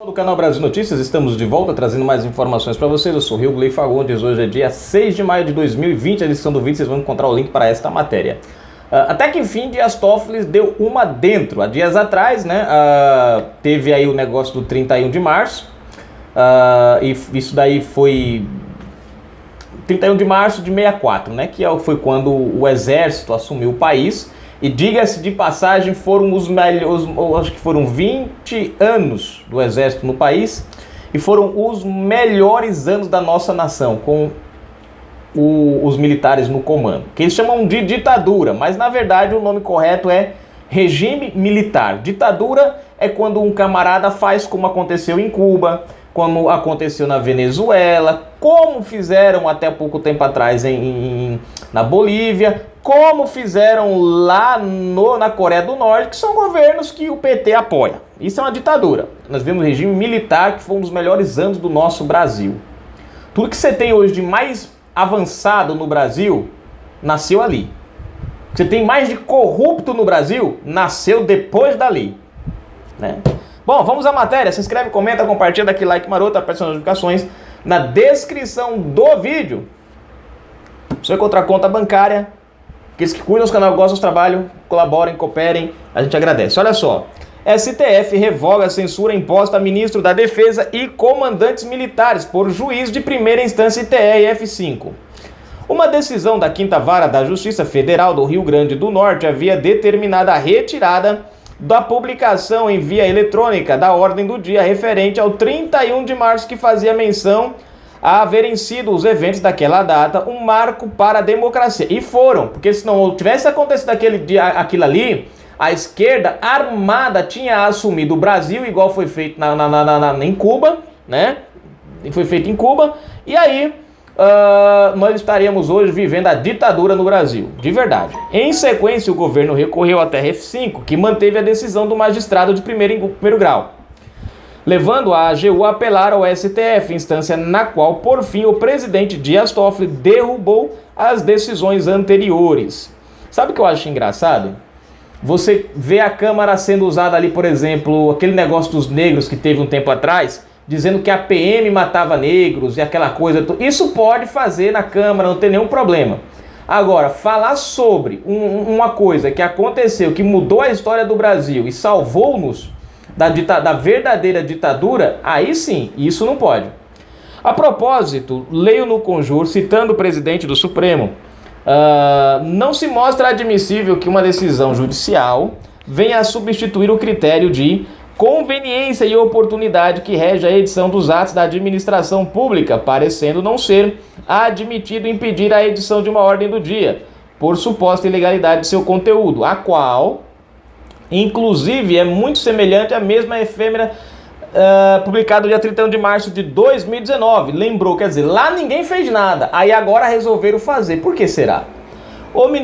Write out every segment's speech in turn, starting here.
Do canal Brasil Notícias, estamos de volta trazendo mais informações para vocês. Eu sou o Rio Gley Fagundes, hoje é dia 6 de maio de 2020, a edição do vídeo vocês vão encontrar o link para esta matéria. Até que enfim, Dias Toffoli deu uma dentro. Há dias atrás, né, teve aí o negócio do 31 de março, e isso daí foi 31 de março de 64, né, que foi quando o exército assumiu o país. E diga-se de passagem, foram os melhores, acho que foram 20 anos do exército no país, e foram os melhores anos da nossa nação, com os militares no comando, que eles chamam de ditadura, mas na verdade o nome correto é regime militar. Ditadura é quando um camarada faz como aconteceu em Cuba, como aconteceu na Venezuela, como fizeram até pouco tempo atrás na Bolívia, como fizeram lá na Coreia do Norte, que são governos que o PT apoia. Isso é uma ditadura. Nós vemos o regime militar, que foi um dos melhores anos do nosso Brasil. Tudo que você tem hoje de mais avançado no Brasil, nasceu ali. O que você tem mais de corrupto no Brasil, nasceu depois dali, né? Bom, vamos à matéria. Se inscreve, comenta, compartilha, dá aquele like maroto, aperta as notificações na descrição do vídeo. Você encontra a conta bancária. Aqueles que cuidam do canal, gostam do trabalho, colaborem, cooperem, a gente agradece. Olha só, STF revoga a censura imposta a ministro da Defesa e comandantes militares por juiz de primeira instância TRF5. Uma decisão da 5ª Vara da Justiça Federal do Rio Grande do Norte havia determinado a retirada da publicação em via eletrônica da ordem do dia referente ao 31 de março, que fazia menção a haverem sido os eventos daquela data um marco para a democracia. E foram, porque se não tivesse acontecido aquilo ali, a esquerda armada tinha assumido o Brasil, igual foi feito em Cuba, né? Foi feito em Cuba, e aí nós estaríamos hoje vivendo a ditadura no Brasil, de verdade. Em sequência, o governo recorreu à TRF5, que manteve a decisão do magistrado de primeiro grau, levando a AGU a apelar ao STF, instância na qual, por fim, o presidente Dias Toffoli derrubou as decisões anteriores. Sabe o que eu acho engraçado? Você vê a Câmara sendo usada ali, por exemplo, aquele negócio dos negros que teve um tempo atrás, dizendo que a PM matava negros e aquela coisa. Isso pode fazer na Câmara, não tem nenhum problema. Agora, falar sobre uma coisa que aconteceu, que mudou a história do Brasil e salvou-nos da verdadeira ditadura, aí sim, isso não pode. A propósito, leio no conjuro, citando o presidente do Supremo, não se mostra admissível que uma decisão judicial venha a substituir o critério de conveniência e oportunidade que rege a edição dos atos da administração pública, parecendo não ser admitido impedir a edição de uma ordem do dia, por suposta ilegalidade de seu conteúdo, a qual inclusive é muito semelhante à mesma efêmera publicada no dia 31 de março de 2019. Lembrou, quer dizer, lá ninguém fez nada, aí agora resolveram fazer. Por que será?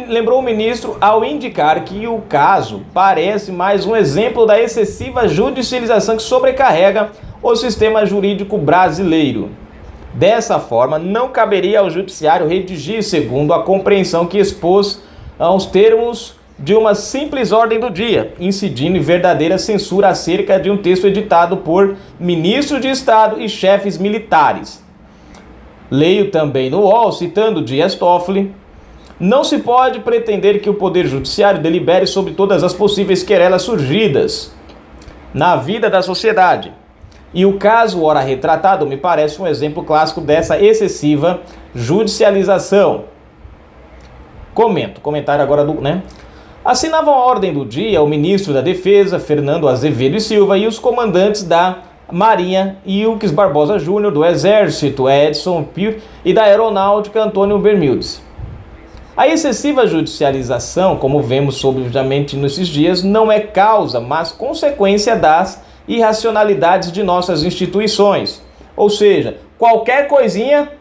Lembrou o ministro ao indicar que o caso parece mais um exemplo da excessiva judicialização que sobrecarrega o sistema jurídico brasileiro. Dessa forma, não caberia ao judiciário redigir, segundo a compreensão que expôs aos termos de uma simples ordem do dia, incidindo em verdadeira censura acerca de um texto editado por ministros de Estado e chefes militares. Leio também no UOL, citando Dias Toffoli: não se pode pretender que o Poder Judiciário delibere sobre todas as possíveis querelas surgidas na vida da sociedade. E o caso ora retratado me parece um exemplo clássico dessa excessiva judicialização. Comentário agora Assinavam a ordem do dia o ministro da Defesa, Fernando Azevedo e Silva, e os comandantes da Marinha, Ilques Barbosa Júnior, do Exército, Edson Pio, e da Aeronáutica, Antônio Bermildes. A excessiva judicialização, como vemos obviamente nesses dias, não é causa, mas consequência das irracionalidades de nossas instituições. Ou seja, qualquer coisinha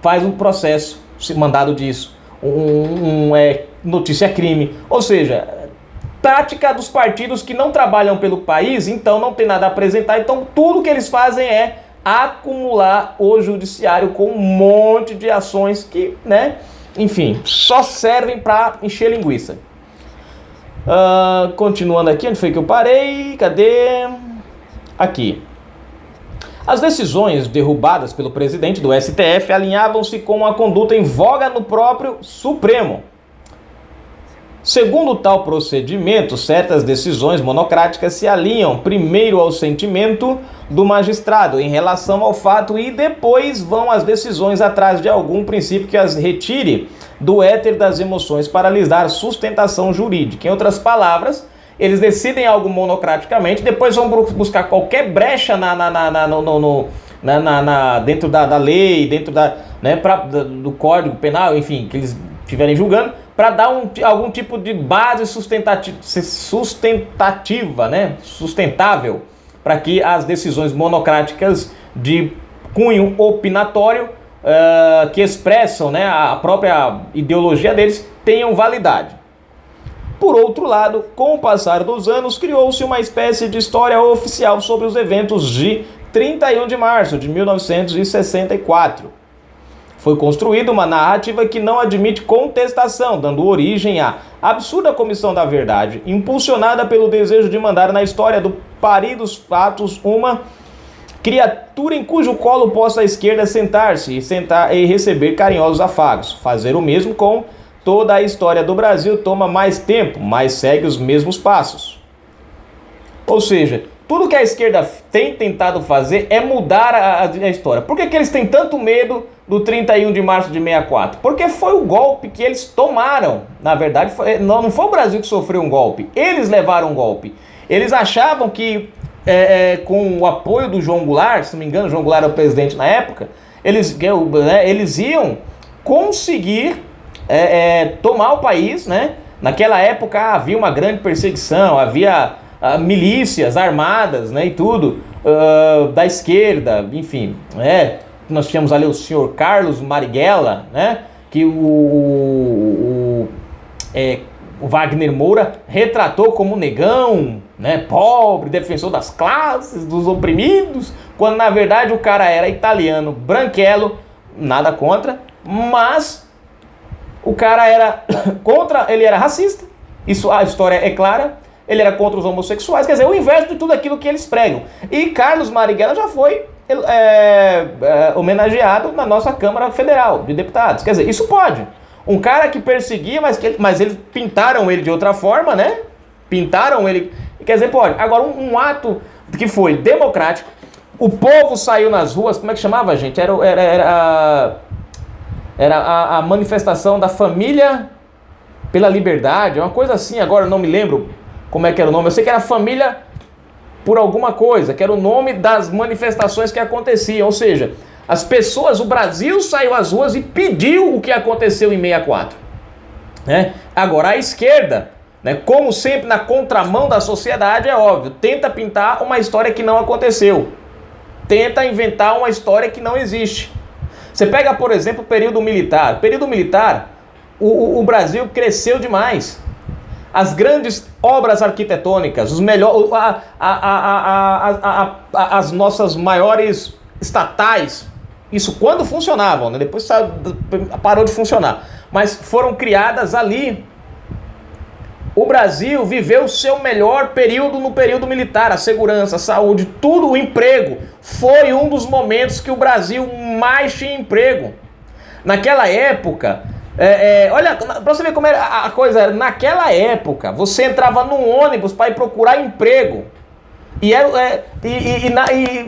faz um processo mandado disso. Notícia crime, ou seja, tática dos partidos que não trabalham pelo país, então não tem nada a apresentar, então tudo que eles fazem é acumular o judiciário com um monte de ações que, né, enfim, só servem para encher linguiça. Continuando aqui, onde foi que eu parei? Cadê? Aqui. As decisões derrubadas pelo presidente do STF alinhavam-se com a conduta em voga no próprio Supremo. Segundo tal procedimento, certas decisões monocráticas se alinham primeiro ao sentimento do magistrado em relação ao fato e depois vão as decisões atrás de algum princípio que as retire do éter das emoções para lhes dar sustentação jurídica. Em outras palavras, eles decidem algo monocraticamente, depois vão buscar qualquer brecha dentro da lei, dentro do Código Penal, enfim, que eles estiverem julgando, para dar algum tipo de base sustentativa, né? Sustentável, para que as decisões monocráticas de cunho opinatório, que expressam, né, a própria ideologia deles, tenham validade. Por outro lado, com o passar dos anos, criou-se uma espécie de história oficial sobre os eventos de 31 de março de 1964. Foi construída uma narrativa que não admite contestação, dando origem à absurda Comissão da Verdade, impulsionada pelo desejo de mandar na história do paridos fatos uma criatura em cujo colo possa a esquerda sentar-se e receber carinhosos afagos. Fazer o mesmo com toda a história do Brasil toma mais tempo, mas segue os mesmos passos. Ou seja, tudo que a esquerda tem tentado fazer é mudar a história. Por que eles têm tanto medo do 31 de março de 64? Porque foi o golpe que eles tomaram. Na verdade, não foi o Brasil que sofreu um golpe. Eles levaram um golpe. Eles achavam que, com o apoio do João Goulart, se não me engano, o João Goulart era o presidente na época, eles iam conseguir tomar o país, né? Naquela época havia uma grande perseguição, havia milícias armadas, né, e tudo, da esquerda, enfim, nós tínhamos ali o senhor Carlos Marighella, né, que o Wagner Moura retratou como negão, né, pobre, defensor das classes, dos oprimidos, quando na verdade o cara era italiano, branquelo, nada contra, mas o cara era ele era racista, isso a história é clara. Ele era contra os homossexuais, quer dizer, o inverso de tudo aquilo que eles pregam. E Carlos Marighella já foi homenageado na nossa Câmara Federal de Deputados. Quer dizer, isso pode. Um cara que perseguia, mas eles pintaram ele de outra forma, né? Pintaram ele, quer dizer, pode. Agora, um ato que foi democrático, o povo saiu nas ruas, como é que chamava, gente? Era a manifestação da família pela liberdade, uma coisa assim, agora eu não me lembro como é que era o nome. Eu sei que era família por alguma coisa, que era o nome das manifestações que aconteciam. Ou seja, as pessoas, o Brasil saiu às ruas e pediu o que aconteceu em 64. Né? Agora, a esquerda, né, como sempre na contramão da sociedade, é óbvio, tenta pintar uma história que não aconteceu. Tenta inventar uma história que não existe. Você pega, por exemplo, o período militar. Período militar, o Brasil cresceu demais. As grandes obras arquitetônicas, as nossas maiores estatais, isso quando funcionavam, né? Depois parou de funcionar, mas foram criadas ali. O Brasil viveu o seu melhor período no período militar, a segurança, a saúde, tudo, o emprego. Foi um dos momentos que o Brasil mais tinha emprego. Naquela época... olha, pra você ver como era a coisa, naquela época, você entrava num ônibus para ir procurar emprego, e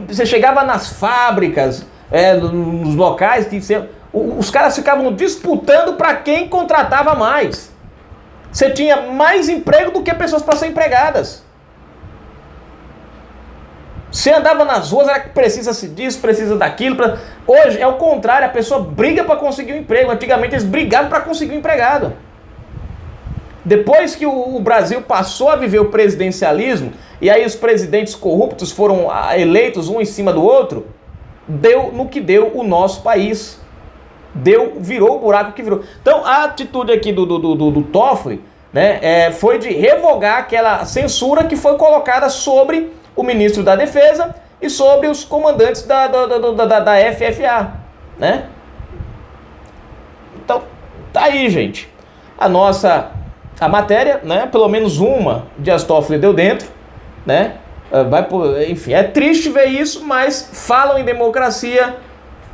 você chegava nas fábricas, nos locais, os caras ficavam disputando para quem contratava mais. Você tinha mais emprego do que pessoas para ser empregadas. Você andava nas ruas, era que precisa disso, precisa daquilo. Hoje é o contrário, a pessoa briga para conseguir um emprego. Antigamente eles brigavam para conseguir um empregado. Depois que o Brasil passou a viver o presidencialismo, e aí os presidentes corruptos foram eleitos um em cima do outro, deu no que deu o nosso país. Virou o buraco que virou. Então a atitude aqui do Toffoli, né, foi de revogar aquela censura que foi colocada sobre o ministro da Defesa e sobre os comandantes da FFA, né? Então, tá aí, gente. A matéria, né? Pelo menos uma Dias Toffoli deu dentro, né? Enfim, é triste ver isso, mas falam em democracia,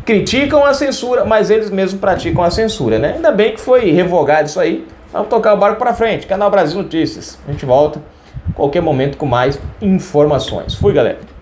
criticam a censura, mas eles mesmos praticam a censura, né? Ainda bem que foi revogado isso aí. Vamos tocar o barco para frente. Canal Brasil Notícias. A gente volta a qualquer momento com mais informações. Fui, galera.